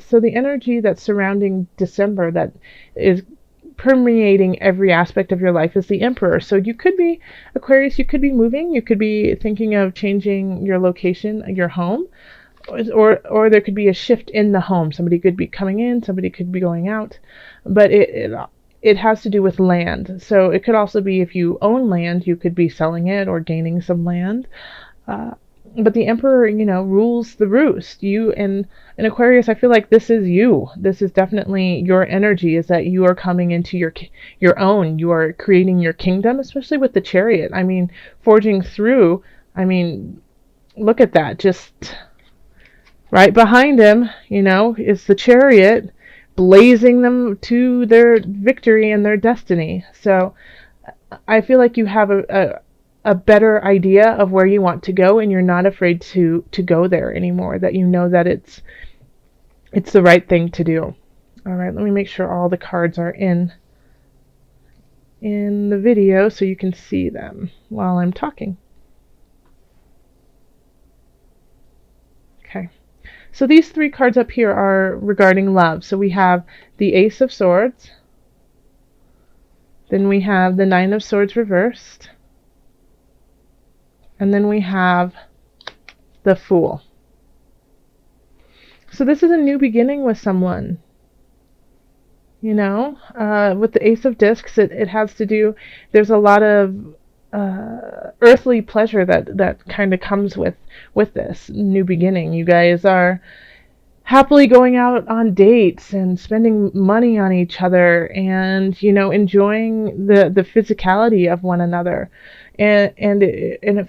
So the energy that's surrounding December that is permeating every aspect of your life is the Emperor. So you could be, Aquarius, you could be moving, you could be thinking of changing your location, your home, or there could be a shift in the home. Somebody could be coming in, somebody could be going out, but it has to do with land. So it could also be if you own land, you could be selling it or gaining some land. Uh, but the Emperor, rules the roost. You in Aquarius, I feel like this is you. This is definitely your energy. Is that you are coming into your own. You are creating your kingdom, especially with the Chariot. I mean, forging through. I mean, look at that. Just right behind him, is the Chariot, blazing them to their victory and their destiny. So I feel like you have a better idea of where you want to go, and you're not afraid to go there anymore, that you know that it's the right thing to do. All right, let me make sure all the cards are in the video so you can see them while I'm talking. Okay. So these 3 cards up here are regarding love. So we have the Ace of Swords, then we have the 9 of Swords reversed, and then we have the Fool. So this is a new beginning with someone. With the Ace of Discs, it has to do, there's a lot of earthly pleasure that kind of comes with this new beginning. You guys are happily going out on dates and spending money on each other, and enjoying the physicality of one another, and it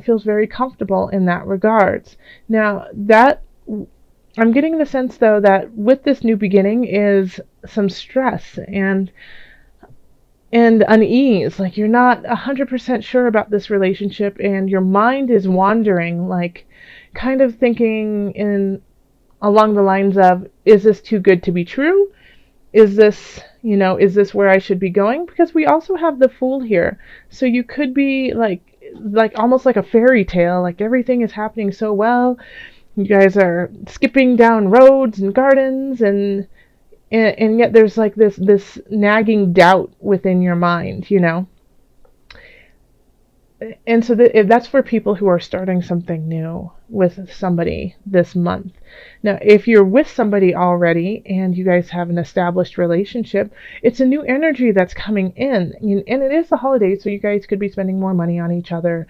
feels very comfortable in that regards. Now that I'm getting the sense, though, that with this new beginning is some stress and unease. Like you're not 100% sure about this relationship, and your mind is wandering, like kind of thinking along the lines of, is this too good to be true? Is this where I should be going? Because we also have the Fool here. So you could be like almost like a fairy tale, like everything is happening so well. You guys are skipping down roads and gardens, and yet there's like this nagging doubt within your mind, And so that's for people who are starting something new with somebody this month. Now, if you're with somebody already and you guys have an established relationship, it's a new energy that's coming in. And it is the holidays, so you guys could be spending more money on each other,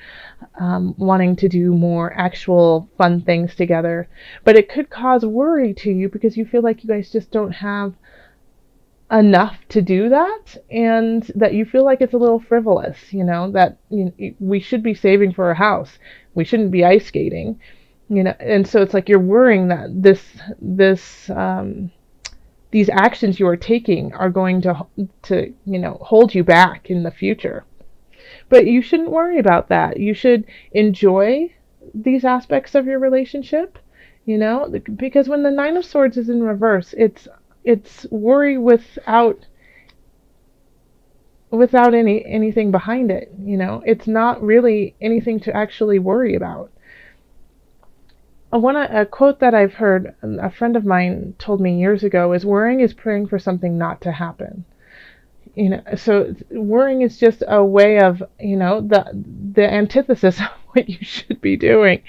wanting to do more actual fun things together. But it could cause worry to you because you feel like you guys just don't have enough to do that, and that you feel like it's a little frivolous, that we should be saving for a house, we shouldn't be ice skating, and so it's like you're worrying that these actions you are taking are going to hold you back in the future. But you shouldn't worry about that. You should enjoy these aspects of your relationship, because when the 9 of Swords is in reverse, it's worry without anything behind it. It's not really anything to actually worry about. A quote that I've heard, a friend of mine told me years ago, is worrying is praying for something not to happen. So worrying is just a way of, the antithesis of what you should be doing.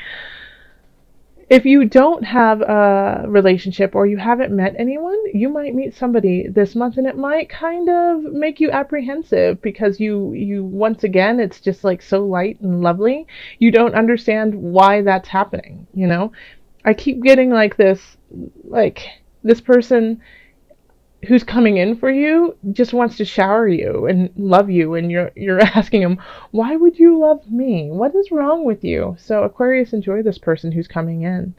If you don't have a relationship or you haven't met anyone, you might meet somebody this month, and it might kind of make you apprehensive because you once again, it's just like so light and lovely. You don't understand why that's happening, I keep getting like this person who's coming in for you just wants to shower you and love you, and you're asking him, why would you love me? What is wrong with you? So Aquarius, enjoy this person who's coming in.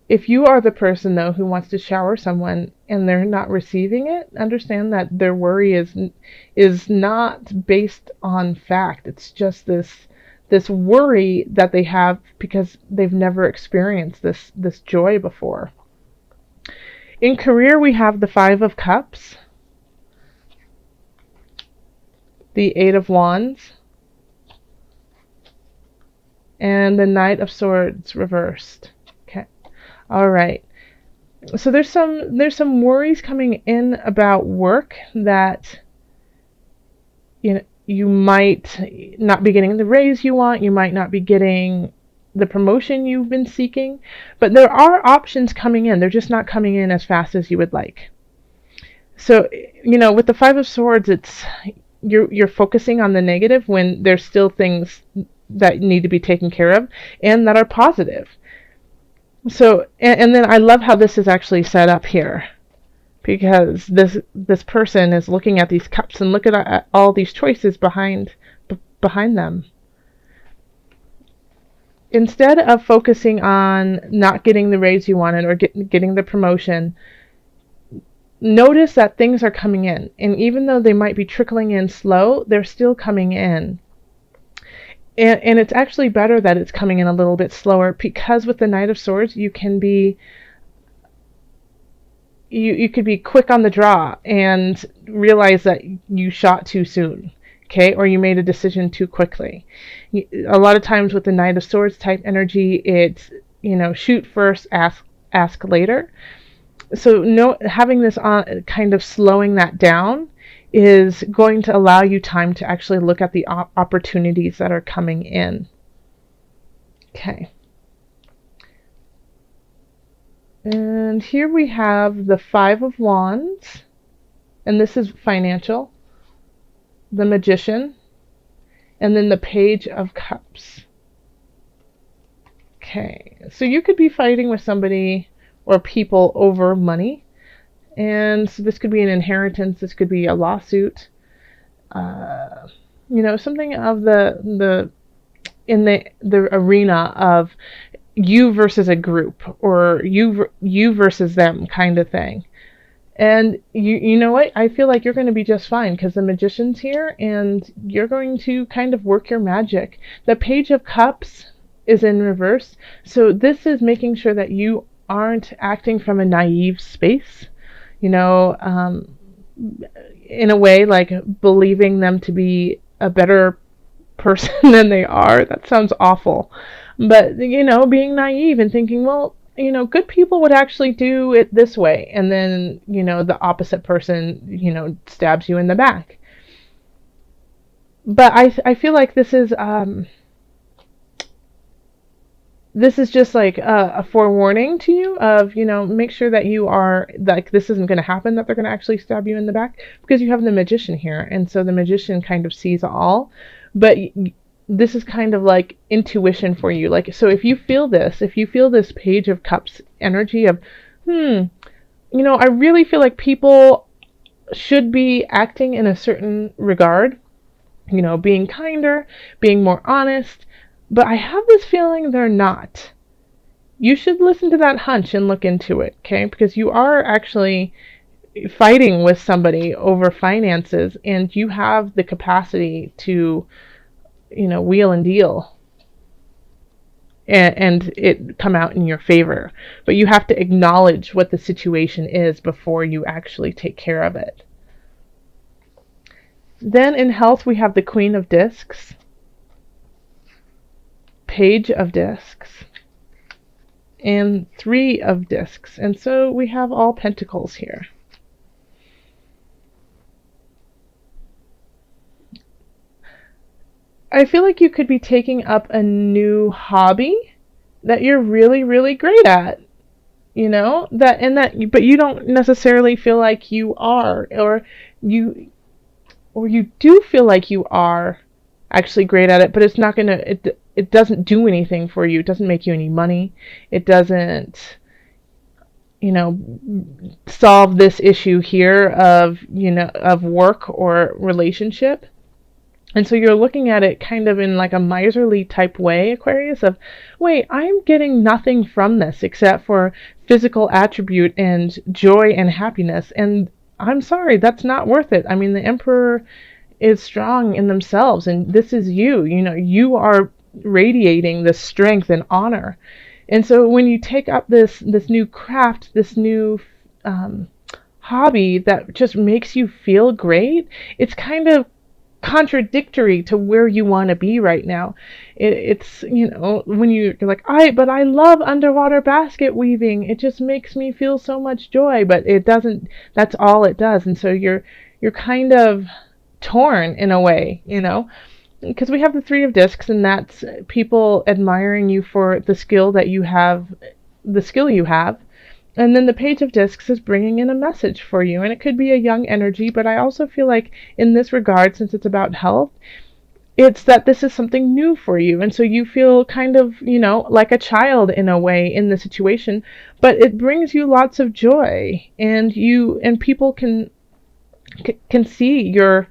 If you are the person, though, who wants to shower someone and they're not receiving it, understand that their worry is not based on fact. It's just this worry that they have because they've never experienced this joy before. In career, we have the 5 of Cups, the 8 of Wands, and the Knight of Swords reversed. Okay. All right. So there's some worries coming in about work that you might not be getting the raise you want, you might not be getting the promotion you've been seeking, but there are options coming in. They're just not coming in as fast as you would like. So, with the Five of Swords, it's you're focusing on the negative when there's still things that need to be taken care of and that are positive. So, and then I love how this is actually set up here, because this person is looking at these cups and look at all these choices behind them. Instead of focusing on not getting the raise you wanted or getting the promotion, notice that things are coming in. And even though they might be trickling in slow, they're still coming in. And it's actually better that it's coming in a little bit slower, because with the Knight of Swords, you can be you could be quick on the draw and realize that you shot too soon, okay, or you made a decision too quickly. A lot of times with the Knight of Swords type energy, it's shoot first, ask later. So having this on, kind of slowing that down, is going to allow you time to actually look at the opportunities that are coming in. Okay. And here we have the Five of Wands, and this is financial, the Magician, and then the Page of Cups. Okay, so you could be fighting with somebody or people over money, and so this could be an inheritance, this could be a lawsuit, something of the in the arena of you versus a group, or you versus them kind of thing. And you know what? I feel like you're going to be just fine, because the Magician's here and you're going to kind of work your magic. The Page of Cups is in reverse. So this is making sure that you aren't acting from a naive space, in a way, like believing them to be a better person than they are. That sounds awful. But, being naive and thinking, well, good people would actually do it this way. And then, the opposite person, stabs you in the back. But I feel like this is just like a forewarning to you of, make sure that you are, like, this isn't going to happen, that they're going to actually stab you in the back, because you have the Magician here. And so the Magician kind of sees all. But this is kind of like intuition for you. Like, so if you feel this Page of Cups energy of, I really feel like people should be acting in a certain regard, being kinder, being more honest, but I have this feeling they're not. You should listen to that hunch and look into it, okay? Because you are actually fighting with somebody over finances, and you have the capacity to wheel and deal and it come out in your favor. But you have to acknowledge what the situation is before you actually take care of it. Then in health, we have the Queen of Discs, Page of Discs, and Three of Discs. And so we have all pentacles here. I feel like you could be taking up a new hobby that you're really, really great at, but you don't necessarily feel like you are, or you do feel like you are actually great at it, but it's not it doesn't do anything for you. It doesn't make you any money. It doesn't, solve this issue here of work or relationship. And so you're looking at it kind of in like a miserly type way, Aquarius, of, wait, I'm getting nothing from this except for physical attribute and joy and happiness. And I'm sorry, that's not worth it. I mean, the Emperor is strong in themselves, and this is you. You are radiating this strength and honor. And so when you take up this new craft, this new hobby that just makes you feel great, it's kind of contradictory to where you want to be right now. It's, when you're like, but I love underwater basket weaving. It just makes me feel so much joy, but it doesn't, that's all it does. And so you're kind of torn in a way, because we have the Three of Discs, and that's people admiring you for the skill you have. And then the Page of Discs is bringing in a message for you, and it could be a young energy, but I also feel like in this regard, since it's about health, it's that this is something new for you, and so you feel kind of, like a child in a way in the situation, but it brings you lots of joy, and people can see your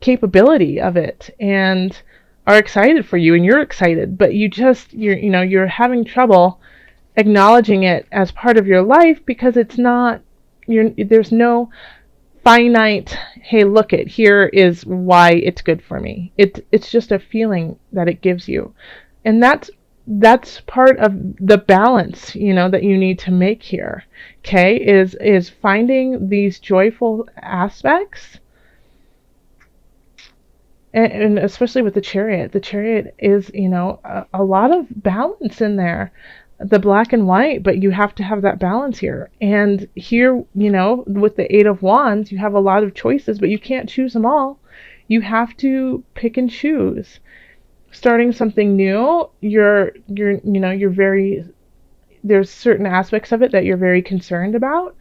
capability of it, and are excited for you, and you're excited, but you're having trouble acknowledging it as part of your life, because there's no finite, hey, look, here is why it's good for me. It's just a feeling that it gives you, and that's part of the balance, that you need to make here. Okay, is finding these joyful aspects. And especially with the Chariot is, a lot of balance in there, the black and white, but you have to have that balance here. And here, with the Eight of Wands, you have a lot of choices, but you can't choose them all. You have to pick and choose. Starting something new, there's certain aspects of it that you're very concerned about,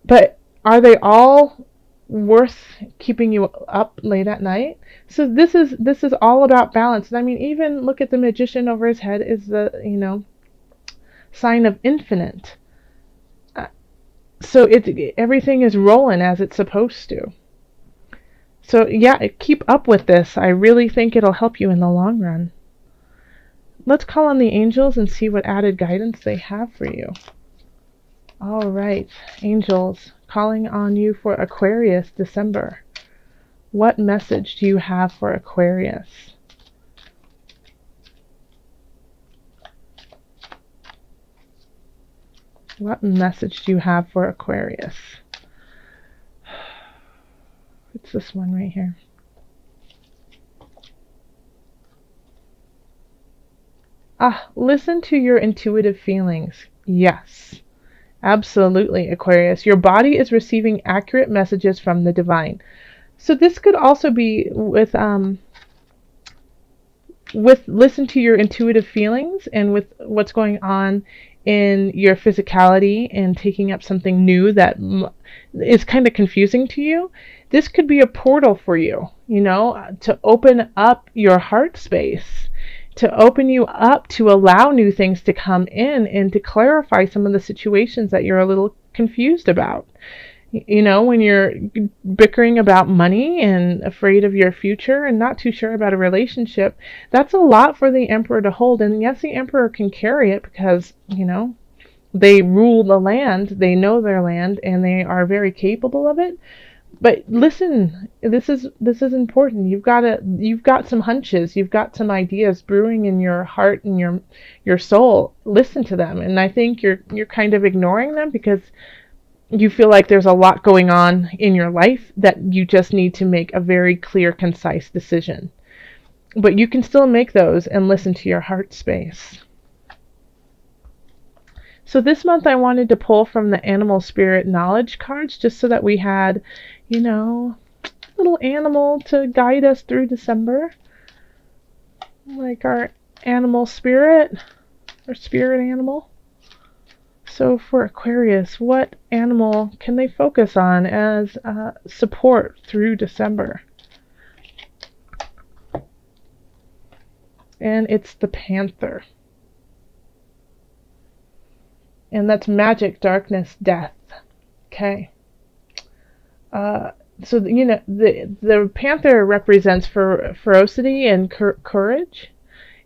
but are they all worth keeping you up late at night? So this is all about balance. And I mean, even look at the Magician over his head is the, sign of infinite. So everything is rolling as it's supposed to. So yeah, keep up with this. I really think it'll help you in the long run. Let's call on the angels and see what added guidance they have for you. All right, angels, calling on you for Aquarius, December. What message do you have for Aquarius? What message do you have for Aquarius? It's this one right here. Listen to your intuitive feelings. Yes, absolutely, Aquarius. Your body is receiving accurate messages from the divine. So this could also be with listen to your intuitive feelings, and with what's going on in your physicality and taking up something new that is kind of confusing to you. This could be a portal for you, to open up your heart space, to open you up to allow new things to come in and to clarify some of the situations that you're a little confused about. When you're bickering about money and afraid of your future and not too sure about a relationship, that's a lot for the Emperor to hold. And yes, the Emperor can carry it because, they rule the land, they know their land, and they are very capable of it. But listen, this is important. You've got some hunches, you've got some ideas brewing in your heart and your soul. Listen to them. And I think you're kind of ignoring them because you feel like there's a lot going on in your life that you just need to make a very clear, concise decision. But you can still make those and listen to your heart space. So this month I wanted to pull from the animal spirit knowledge cards just so that we had, a little animal to guide us through December. Like our animal spirit, or spirit animal. So for Aquarius, what animal can they focus on as support through December? And it's the panther. And that's magic, darkness, death. Okay. So, the panther represents ferocity and courage.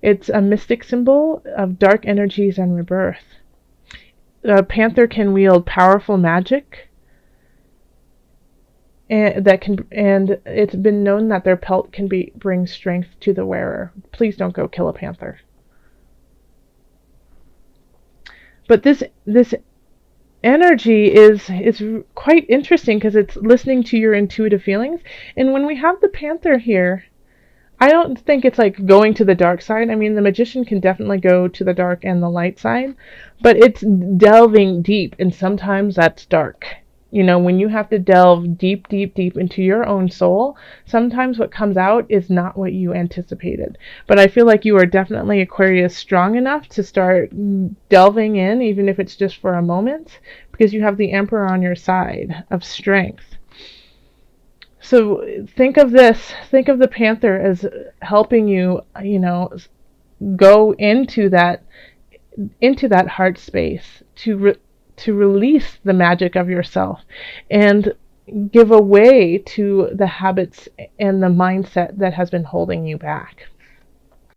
It's a mystic symbol of dark energies and rebirth. A panther can wield powerful magic, and it's been known that their pelt can bring strength to the wearer. Please don't go kill a panther. But this energy is quite interesting because it's listening to your intuitive feelings. And when we have the Panther here, I don't think it's like going to the dark side. I mean, the magician can definitely go to the dark and the light side, but it's delving deep, and sometimes that's dark. You know, when you have to delve deep, deep, deep into your own soul, sometimes what comes out is not what you anticipated. But I feel like you are definitely, Aquarius, strong enough to start delving in, even if it's just for a moment, because you have the Emperor on your side of strength. So think of the Panther as helping you, go into that heart space to release the magic of yourself and give away to the habits and the mindset that has been holding you back.